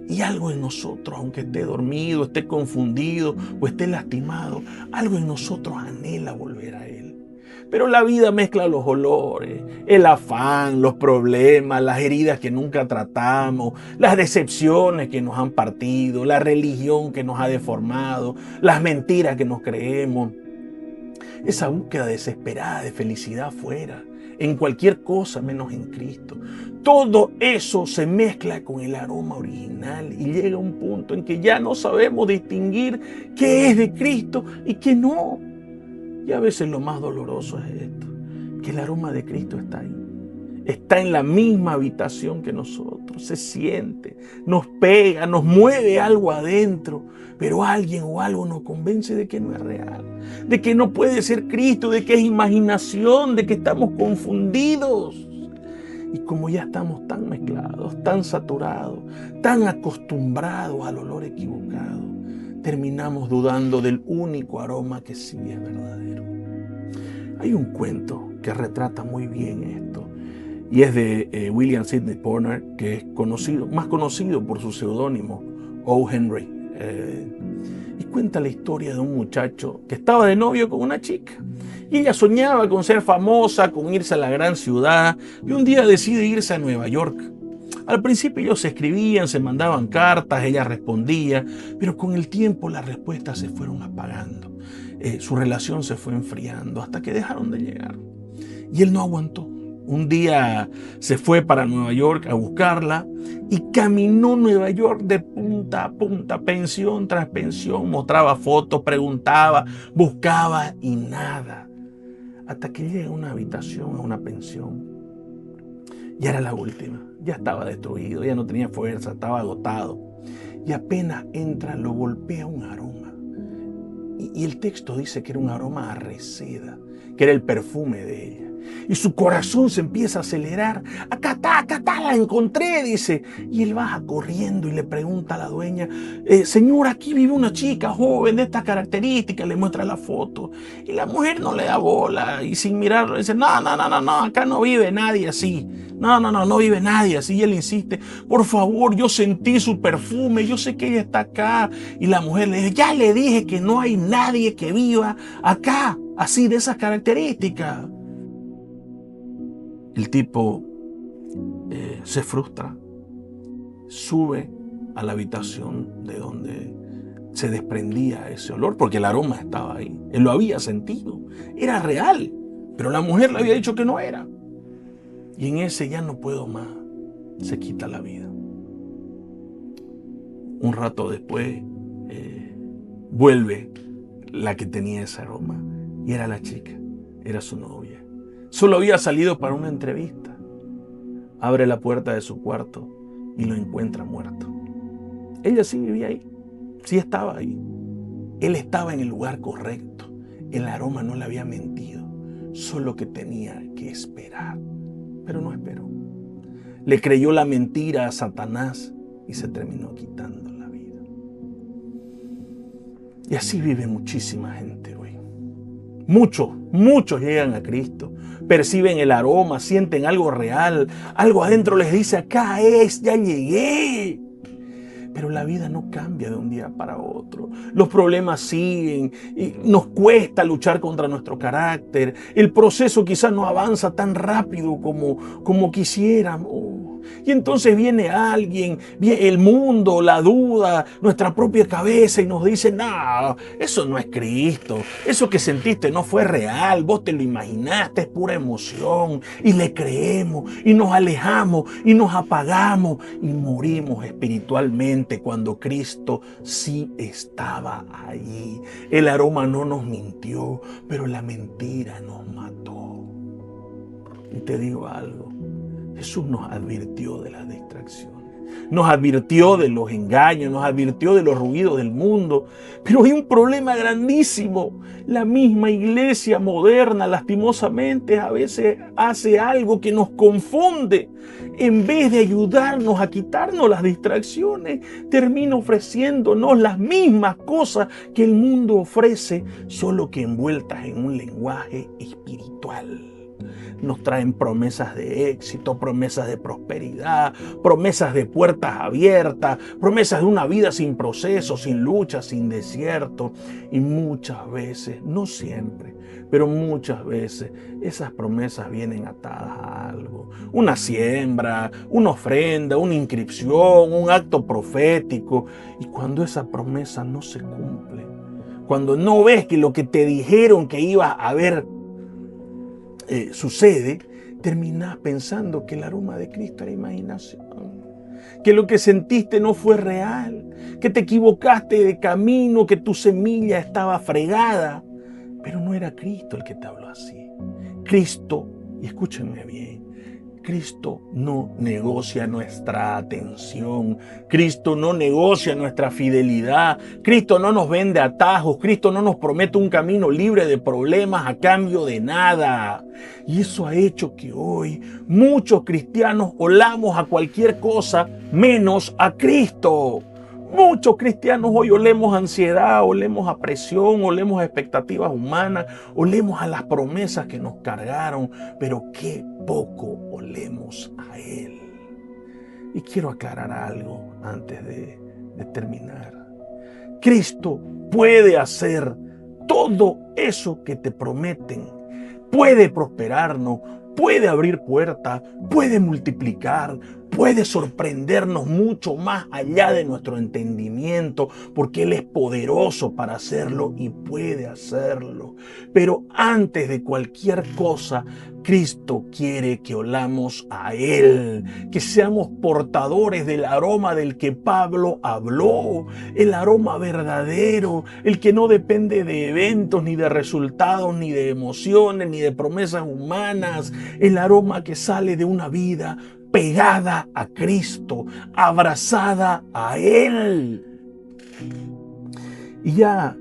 Y algo en nosotros, aunque esté dormido, esté confundido o esté lastimado, algo en nosotros anhela volver a Él. Pero la vida mezcla los olores, el afán, los problemas, las heridas que nunca tratamos, las decepciones que nos han partido, la religión que nos ha deformado, las mentiras que nos creemos. Esa búsqueda desesperada de felicidad afuera, en cualquier cosa menos en Cristo. Todo eso se mezcla con el aroma original y llega a un punto en que ya no sabemos distinguir qué es de Cristo y qué no. Y a veces lo más doloroso es esto, que el aroma de Cristo está ahí. está en la misma habitación que nosotros, se siente, nos pega, nos mueve algo adentro, pero alguien o algo nos convence de que no es real, de que no puede ser Cristo, de que es imaginación, de que estamos confundidos. Y como ya estamos tan mezclados, tan saturados, tan acostumbrados al olor equivocado, terminamos dudando del único aroma que sí es verdadero. Hay un cuento que retrata muy bien esto, y es de William Sidney Porter, que es más conocido por su seudónimo O. Henry. Y cuenta la historia de un muchacho que estaba de novio con una chica. Y ella soñaba con ser famosa, con irse a la gran ciudad, y un día decide irse a Nueva York. Al principio ellos se escribían, se mandaban cartas, ella respondía, pero con el tiempo las respuestas se fueron apagando. Su relación se fue enfriando hasta que dejaron de llegar. Y él no aguantó. Un día se fue para Nueva York a buscarla y caminó Nueva York de punta a punta, pensión tras pensión, mostraba fotos, preguntaba, buscaba y nada. Hasta que llega a una habitación, a una pensión. Ya era la última, ya estaba destruido, ya no tenía fuerza, estaba agotado. Y apenas entra, lo golpea un aroma. Y el texto dice que era un aroma a reseda, que era el perfume de ella. Y su corazón se empieza a acelerar. Acá está, la encontré, dice. Y él baja corriendo y le pregunta a la dueña, señora, aquí vive una chica joven de estas características, le muestra la foto. Y la mujer no le da bola y sin mirarlo dice, no, acá no vive nadie así. No vive nadie así. Y él insiste, por favor, yo sentí su perfume, yo sé que ella está acá. Y la mujer le dice, ya le dije que no hay nadie que viva acá, así de esas características. El tipo se frustra, sube a la habitación de donde se desprendía ese olor, porque el aroma estaba ahí, él lo había sentido, era real, pero la mujer le había dicho que no era. Y en ese ya no puedo más, se quita la vida. Un rato después vuelve la que tenía ese aroma, y era la chica, era su novia. Solo había salido para una entrevista. Abre la puerta de su cuarto y lo encuentra muerto. Ella sí vivía ahí, sí estaba ahí. Él estaba en el lugar correcto. El aroma no le había mentido, solo que tenía que esperar. Pero no esperó. Le creyó la mentira a Satanás y se terminó quitando la vida. Y así vive muchísima gente hoy. Muchos llegan a Cristo, perciben el aroma, sienten algo real, algo adentro les dice, acá es, ya llegué. Pero la vida no cambia de un día para otro. Los problemas siguen y nos cuesta luchar contra nuestro carácter. El proceso quizás no avanza tan rápido como quisiéramos. Y entonces viene alguien, viene el mundo, la duda, nuestra propia cabeza y nos dice, no, eso no es Cristo. Eso que sentiste no fue real, vos te lo imaginaste, es pura emoción. Y le creemos y nos alejamos y nos apagamos y morimos espiritualmente cuando Cristo sí estaba allí. El aroma no nos mintió, pero la mentira nos mató. Y te digo algo. Jesús nos advirtió de las distracciones, nos advirtió de los engaños, nos advirtió de los ruidos del mundo. Pero hay un problema grandísimo. La misma iglesia moderna, lastimosamente, a veces hace algo que nos confunde. En vez de ayudarnos a quitarnos las distracciones, termina ofreciéndonos las mismas cosas que el mundo ofrece, solo que envueltas en un lenguaje espiritual. Nos traen promesas de éxito, promesas de prosperidad, promesas de puertas abiertas, promesas de una vida sin proceso, sin lucha, sin desierto. Y muchas veces, no siempre, pero muchas veces esas promesas vienen atadas a algo. Una siembra, una ofrenda, una inscripción, un acto profético. Y cuando esa promesa no se cumple, cuando no ves que lo que te dijeron que iba a haber sucede, terminás pensando que el aroma de Cristo era imaginación, que lo que sentiste no fue real, que te equivocaste de camino, que tu semilla estaba fregada, pero no era Cristo el que te habló así. Cristo, y escúchenme bien, Cristo no negocia nuestra atención. Cristo no negocia nuestra fidelidad. Cristo no nos vende atajos. Cristo no nos promete un camino libre de problemas a cambio de nada. Y eso ha hecho que hoy muchos cristianos olamos a cualquier cosa menos a Cristo. Muchos cristianos hoy olemos ansiedad, olemos a presión, olemos a expectativas humanas, olemos a las promesas que nos cargaron, pero qué poco olemos a Él. Y quiero aclarar algo antes de terminar. Cristo puede hacer todo eso que te prometen. Puede prosperarnos, puede abrir puertas, puede multiplicar, puede sorprendernos mucho más allá de nuestro entendimiento, porque Él es poderoso para hacerlo y puede hacerlo. Pero antes de cualquier cosa, Cristo quiere que olamos a Él, que seamos portadores del aroma del que Pablo habló, el aroma verdadero, el que no depende de eventos, ni de resultados, ni de emociones, ni de promesas humanas, el aroma que sale de una vida pegada a Cristo, abrazada a Él. Y ya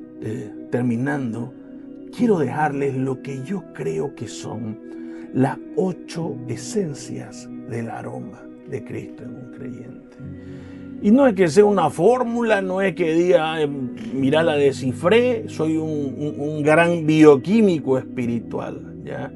terminando, quiero dejarles lo que yo creo que son las 8 esencias del aroma de Cristo en un creyente. Y no es que sea una fórmula, no es que diga, mira, la descifré, soy un gran bioquímico espiritual, ¿ya?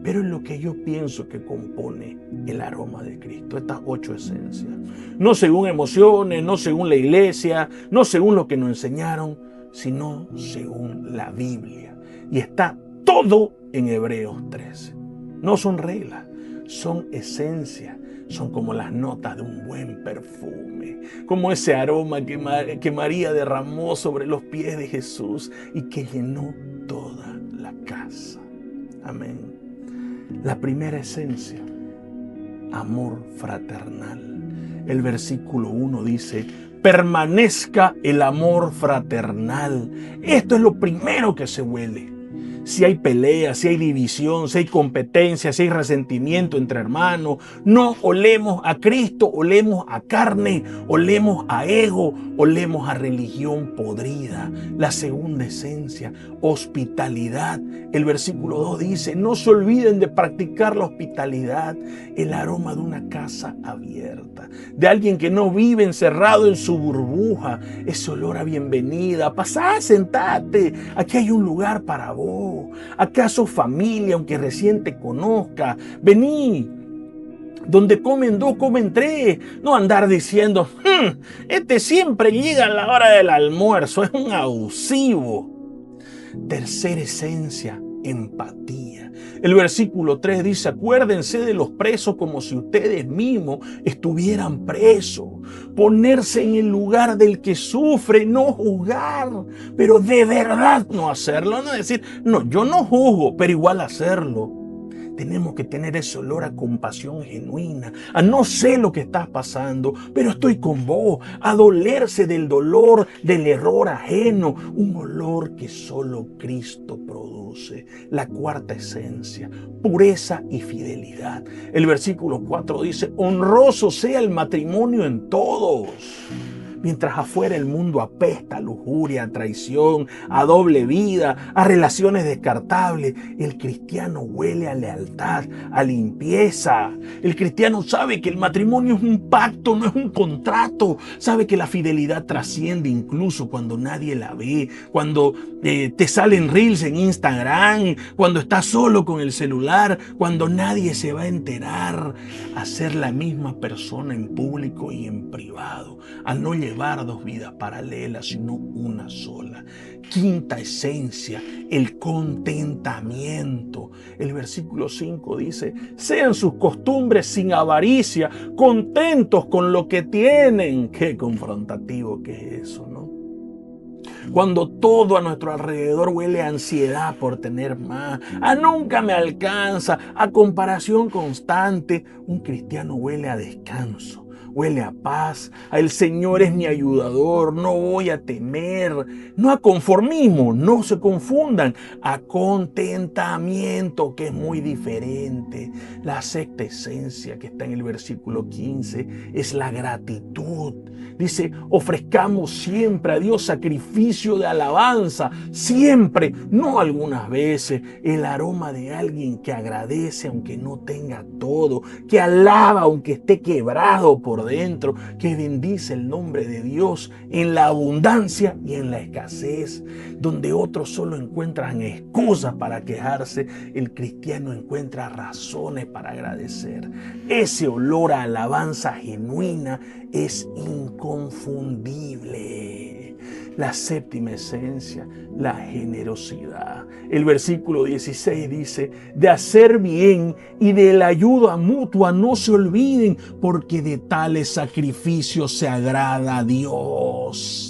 Pero es lo que yo pienso que compone el aroma de Cristo, estas 8 esencias. No según emociones, no según la iglesia, no según lo que nos enseñaron, sino según la Biblia. Y está todo en Hebreos 13. No son reglas, son esencias. Son como las notas de un buen perfume, como ese aroma que María derramó sobre los pies de Jesús y que llenó toda la casa. Amén. La primera esencia, amor fraternal. El versículo 1 dice, permanezca el amor fraternal. Esto es lo primero que se huele. Si hay pelea, si hay división, si hay competencia, si hay resentimiento entre hermanos, no olemos a Cristo, olemos a carne, olemos a ego, olemos a religión podrida. La segunda esencia, hospitalidad. El versículo 2 dice, no se olviden de practicar la hospitalidad, el aroma de una casa abierta, de alguien que no vive encerrado en su burbuja, ese olor a bienvenida. Pasá, sentate, aquí hay un lugar para vos. ¿Acaso familia, aunque recién te conozca? Vení, donde comen 2, comen 3. No andar diciendo, este siempre llega a la hora del almuerzo, es un abusivo. Tercera esencia, empatía. El versículo 3 dice, acuérdense de los presos como si ustedes mismos estuvieran presos. Ponerse en el lugar del que sufre, no juzgar, pero de verdad no hacerlo. No decir, no, yo no juzgo, pero igual hacerlo. Tenemos que tener ese olor a compasión genuina, a no sé lo que estás pasando, pero estoy con vos, a dolerse del dolor, del error ajeno, un olor que solo Cristo produce. La cuarta esencia, pureza y fidelidad. El versículo 4 dice, honroso sea el matrimonio en todos. Mientras afuera el mundo apesta a lujuria, a traición, a doble vida, a relaciones descartables, el cristiano huele a lealtad, a limpieza. El cristiano sabe que el matrimonio es un pacto, no es un contrato. Sabe que la fidelidad trasciende incluso cuando nadie la ve, cuando te salen reels en Instagram, cuando estás solo con el celular, cuando nadie se va a enterar. A ser la misma persona en público y en privado, a no llevar 2 vidas paralelas, sino una sola. Quinta esencia, el contentamiento. El versículo 5 dice, sean sus costumbres sin avaricia, contentos con lo que tienen. Qué confrontativo que es eso, ¿no? Cuando todo a nuestro alrededor huele a ansiedad por tener más, a nunca me alcanza, a comparación constante, un cristiano huele a descanso, huele a paz. El Señor es mi ayudador, no voy a temer. No a conformismo, no se confundan, a contentamiento, que es muy diferente. La sexta esencia que está en el versículo 15 es la gratitud. Dice, ofrezcamos siempre a Dios sacrificio de alabanza, siempre, no algunas veces. El aroma de alguien que agradece aunque no tenga todo, que alaba aunque esté quebrado por dentro, que bendice el nombre de Dios en la abundancia y en la escasez. Donde otros solo encuentran excusas para quejarse, el cristiano encuentra razones para agradecer. Ese olor a alabanza genuina es inconfundible. La séptima esencia, la generosidad. El versículo 16 dice, de hacer bien y de la ayuda mutua no se olviden, porque de tales sacrificios se agrada a Dios.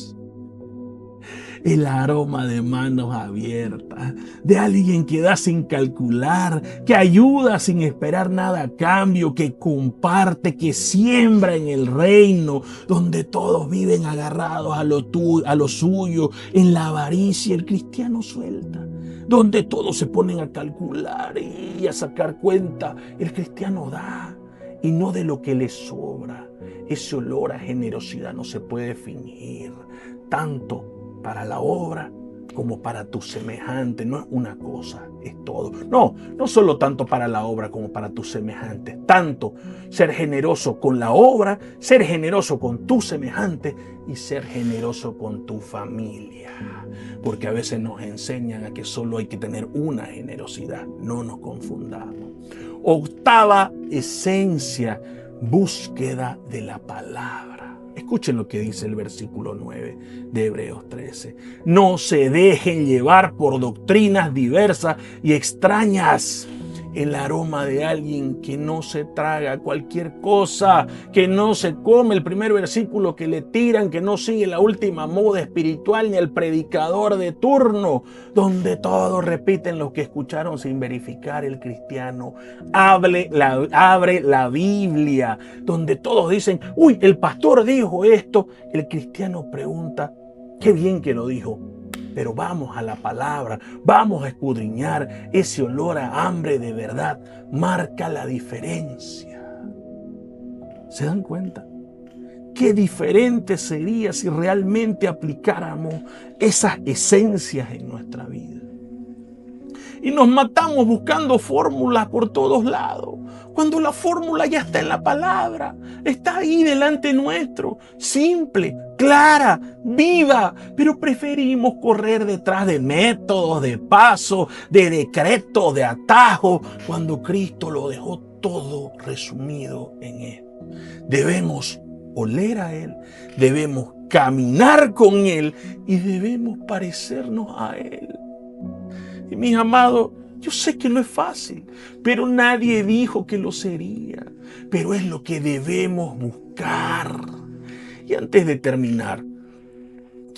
El aroma de manos abiertas, de alguien que da sin calcular, que ayuda sin esperar nada a cambio, que comparte, que siembra en el reino, donde todos viven agarrados a lo suyo, en la avaricia el cristiano suelta. Donde todos se ponen a calcular y a sacar cuenta, el cristiano da, y no de lo que le sobra. Ese olor a generosidad no se puede fingir, tanto para la obra como para tu semejante. No es una cosa, es todo. No solo tanto para la obra como para tus semejantes. Tanto ser generoso con la obra, ser generoso con tu semejante y ser generoso con tu familia. Porque a veces nos enseñan a que solo hay que tener una generosidad. No nos confundamos. Octava esencia, búsqueda de la palabra. Escuchen lo que dice el versículo 9 de Hebreos 13. No se dejen llevar por doctrinas diversas y extrañas. El aroma de alguien que no se traga cualquier cosa, que no se come el primer versículo que le tiran, que no sigue la última moda espiritual ni el predicador de turno, donde todos repiten lo que escucharon sin verificar. El cristiano abre la Biblia, donde todos dicen, uy, el pastor dijo esto. El cristiano pregunta, qué bien que lo dijo. Pero vamos a la palabra, vamos a escudriñar. Ese olor a hambre de verdad marca la diferencia. ¿Se dan cuenta? Qué diferente sería si realmente aplicáramos esas esencias en nuestra vida. Y nos matamos buscando fórmulas por todos lados, cuando la fórmula ya está en la palabra, está ahí delante nuestro, simple, clara, viva, pero preferimos correr detrás de métodos, de pasos, de decretos, de atajos, cuando Cristo lo dejó todo resumido en Él. Debemos oler a Él, debemos caminar con Él y debemos parecernos a Él. Y mis amados, yo sé que no es fácil, pero nadie dijo que lo sería. Pero es lo que debemos buscar. Y antes de terminar,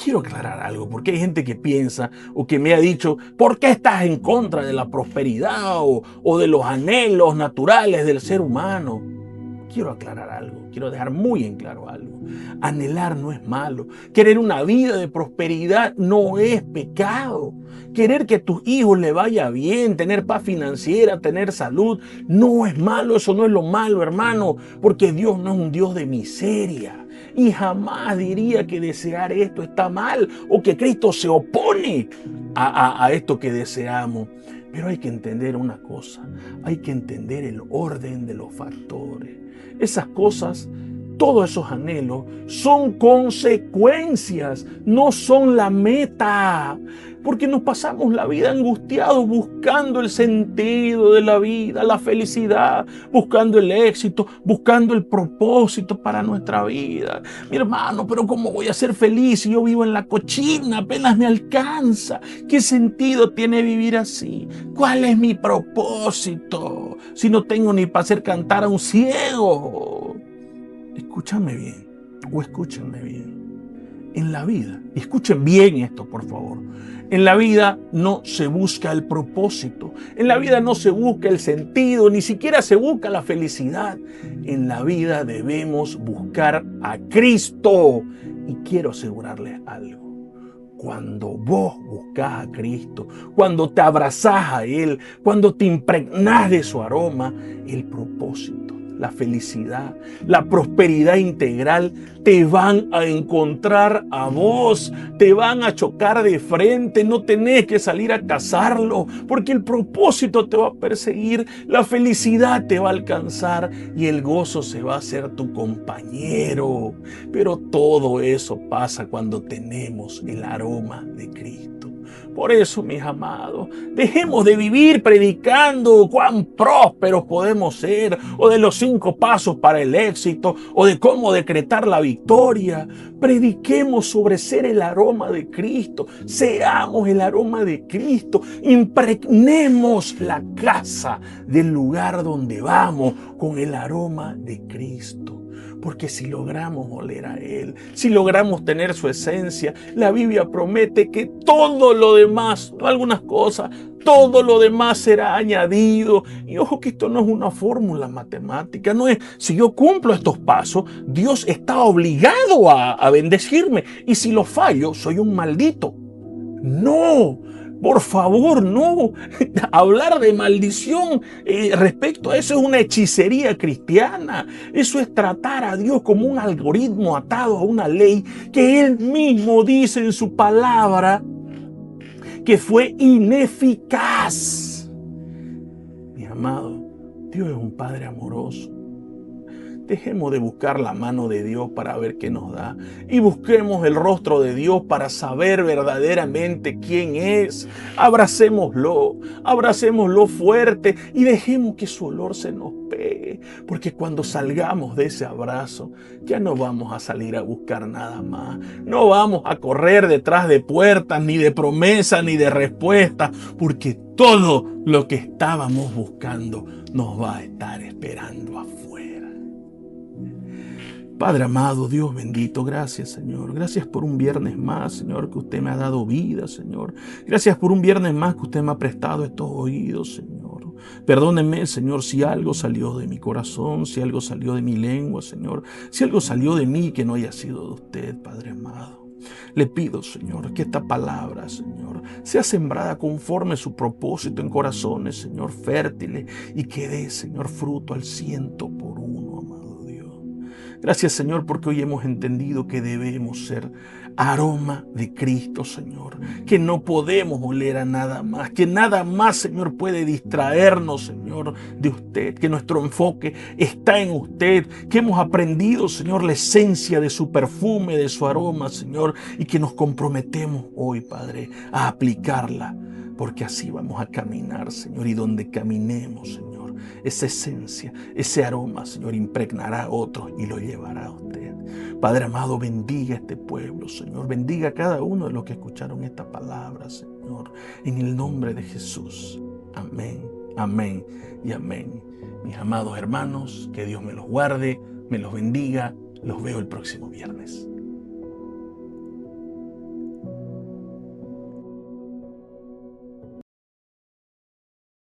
quiero aclarar algo, porque hay gente que piensa o que me ha dicho, ¿por qué estás en contra de la prosperidad o de los anhelos naturales del ser humano? Quiero aclarar algo, quiero dejar muy en claro algo. Anhelar no es malo. Querer una vida de prosperidad no es pecado. Querer que a tus hijos le vaya bien, tener paz financiera, tener salud, no es malo. Eso no es lo malo, hermano, porque Dios no es un Dios de miseria. Y jamás diría que desear esto está mal o que Cristo se opone a esto que deseamos. Pero hay que entender una cosa, hay que entender el orden de los factores. Esas cosas, todos esos anhelos son consecuencias, no son la meta. Porque nos pasamos la vida angustiados buscando el sentido de la vida, la felicidad, buscando el éxito, buscando el propósito para nuestra vida. Mi hermano, pero ¿cómo voy a ser feliz si yo vivo en la cochina? Apenas me alcanza. ¿Qué sentido tiene vivir así? ¿Cuál es mi propósito si no tengo ni para hacer cantar a un ciego? Escúchame bien, o escúchenme bien. en la vida, y escuchen bien esto por favor, en la vida no se busca el propósito, en la vida no se busca el sentido, ni siquiera se busca la felicidad. En la vida debemos buscar a Cristo. Y quiero asegurarles algo. Cuando vos buscas a Cristo, cuando te abrazás a Él, cuando te impregnás de su aroma, el propósito, la felicidad, la prosperidad integral te van a encontrar a vos, te van a chocar de frente, no tenés que salir a cazarlo, porque el propósito te va a perseguir, la felicidad te va a alcanzar y el gozo se va a hacer tu compañero. Pero todo eso pasa cuando tenemos el aroma de Cristo. Por eso, mis amados, dejemos de vivir predicando cuán prósperos podemos ser, o de los 5 pasos para el éxito, o de cómo decretar la victoria. Prediquemos sobre ser el aroma de Cristo. Seamos el aroma de Cristo. Impregnemos la casa del lugar donde vamos con el aroma de Cristo. Porque si logramos oler a Él, si logramos tener su esencia, la Biblia promete que todo lo demás, no algunas cosas, todo lo demás será añadido. Y ojo que esto no es una fórmula matemática, no es si yo cumplo estos pasos, Dios está obligado a bendecirme. Y si lo fallo, soy un maldito. No. Por favor, no. Hablar de maldición respecto a eso es una hechicería cristiana. Eso es tratar a Dios como un algoritmo atado a una ley que Él mismo dice en su palabra que fue ineficaz. Mi amado, Dios es un Padre amoroso. Dejemos de buscar la mano de Dios para ver qué nos da y busquemos el rostro de Dios para saber verdaderamente quién es. Abracémoslo fuerte y dejemos que su olor se nos pegue, porque cuando salgamos de ese abrazo ya no vamos a salir a buscar nada más. No vamos a correr detrás de puertas, ni de promesas, ni de respuestas, porque todo lo que estábamos buscando nos va a estar esperando afuera. Padre amado, Dios bendito, gracias Señor. Gracias por un viernes más, Señor, que usted me ha dado vida, Señor. Gracias por un viernes más que usted me ha prestado estos oídos, Señor. Perdóneme, Señor, si algo salió de mi corazón, si algo salió de mi lengua, Señor. Si algo salió de mí que no haya sido de usted, Padre amado. Le pido, Señor, que esta palabra, Señor, sea sembrada conforme su propósito en corazones, Señor, fértiles, y que dé, Señor, fruto al 100%, amado Dios. Gracias, Señor, porque hoy hemos entendido que debemos ser aroma de Cristo, Señor. Que no podemos oler a nada más. Que nada más, Señor, puede distraernos, Señor, de usted. Que nuestro enfoque está en usted. Que hemos aprendido, Señor, la esencia de su perfume, de su aroma, Señor. Y que nos comprometemos hoy, Padre, a aplicarla. Porque así vamos a caminar, Señor. Y donde caminemos, Señor, esa esencia, ese aroma, Señor, impregnará a otros y lo llevará a usted. Padre amado, bendiga a este pueblo, Señor. Bendiga a cada uno de los que escucharon esta palabra, Señor. En el nombre de Jesús. Amén, amén y amén. Mis amados hermanos, que Dios me los guarde, me los bendiga. Los veo el próximo viernes.